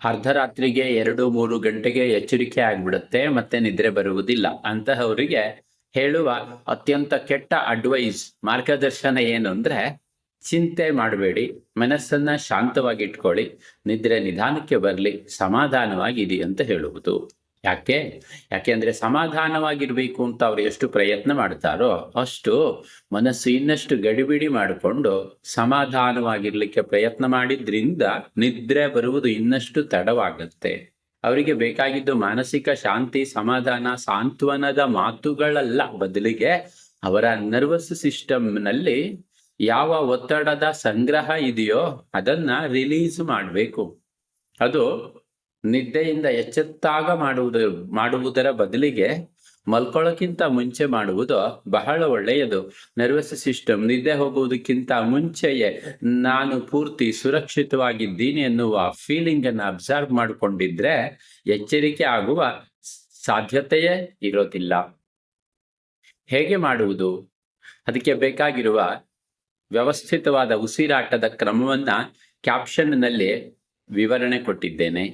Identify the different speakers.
Speaker 1: ಅರ್ಧರಾತ್ರಿಗೆ 2-3 ಗಂಟೆಗೆ ಎಚ್ಚರಿಕೆ ಆಗ್ಬಿಡುತ್ತೆ, ಮತ್ತೆ ನಿದ್ರೆ ಬರುವುದಿಲ್ಲ. ಅಂತಹವರಿಗೆ ಹೇಳುವ ಅತ್ಯಂತ ಕೆಟ್ಟ ಅಡ್ವೈಸ್, ಮಾರ್ಗದರ್ಶನ ಏನು ಅಂದ್ರೆ, ಚಿಂತೆ ಮಾಡಬೇಡಿ, ಮನಸ್ಸನ್ನ ಶಾಂತವಾಗಿಟ್ಕೊಳ್ಳಿ, ನಿದ್ರೆ ನಿಧಾನಕ್ಕೆ ಬರಲಿ, ಸಮಾಧಾನವಾಗಿರಿ ಅಂತ ಹೇಳುವುದು. ಯಾಕೆಂದ್ರೆ ಸಮಾಧಾನವಾಗಿರ್ಬೇಕು ಅಂತ ಅವ್ರು ಎಷ್ಟು ಪ್ರಯತ್ನ ಮಾಡ್ತಾರೋ ಅಷ್ಟು ಮನಸ್ಸು ಇನ್ನಷ್ಟು ಗಡಿಬಿಡಿ ಮಾಡಿಕೊಂಡು ಸಮಾಧಾನವಾಗಿರ್ಲಿಕ್ಕೆ ಪ್ರಯತ್ನ ಮಾಡಿದ್ರಿಂದ ನಿದ್ರೆ ಬರುವುದು ಇನ್ನಷ್ಟು ತಡವಾಗುತ್ತೆ. ಅವರಿಗೆ ಬೇಕಾಗಿದ್ದು ಮಾನಸಿಕ ಶಾಂತಿ, ಸಮಾಧಾನ, ಸಾಂತ್ವನದ ಮಾತುಗಳಲ್ಲ, ಬದಲಿಗೆ ಅವರ ನರ್ವಸ್ ಸಿಸ್ಟಮ್ನಲ್ಲಿ ಯಾವ ಒತ್ತಡದ ಸಂಗ್ರಹ ಇದೆಯೋ ಅದನ್ನ ರಿಲೀಸ್ ಮಾಡಬೇಕು. ಅದು ನಿದ್ದೆಯಿಂದ ಎಚ್ಚೆತ್ತಾಗ ಮಾಡುವುದರ ಬದಲಿಗೆ ಮಲ್ಕೊಳ್ಳೋಕ್ಕಿಂತ ಮುಂಚೆ ಮಾಡುವುದು ಬಹಳ ಒಳ್ಳೆಯದು. ನರ್ವಸ್ ಸಿಸ್ಟಮ್ ನಿದ್ದೆ ಹೋಗುವುದಕ್ಕಿಂತ ಮುಂಚೆಯೇ ನಾನು ಪೂರ್ತಿ ಸುರಕ್ಷಿತವಾಗಿದ್ದೀನಿ ಎನ್ನುವ ಫೀಲಿಂಗ್ ಅನ್ನು ಅಬ್ಸರ್ವ್ ಮಾಡಿಕೊಂಡಿದ್ರೆ ಎಚ್ಚರಿಕೆ ಆಗುವ ಸಾಧ್ಯತೆಯೇ ಇರೋದಿಲ್ಲ. ಹೇಗೆ ಮಾಡುವುದು? ಅದಕ್ಕೆ ಬೇಕಾಗಿರುವ ವ್ಯವಸ್ಥಿತವಾದ ಉಸಿರಾಟದ ಕ್ರಮವನ್ನ ಕ್ಯಾಪ್ಷನ್ನಲ್ಲಿ ವಿವರಣೆ ಕೊಟ್ಟಿದ್ದೇನೆ.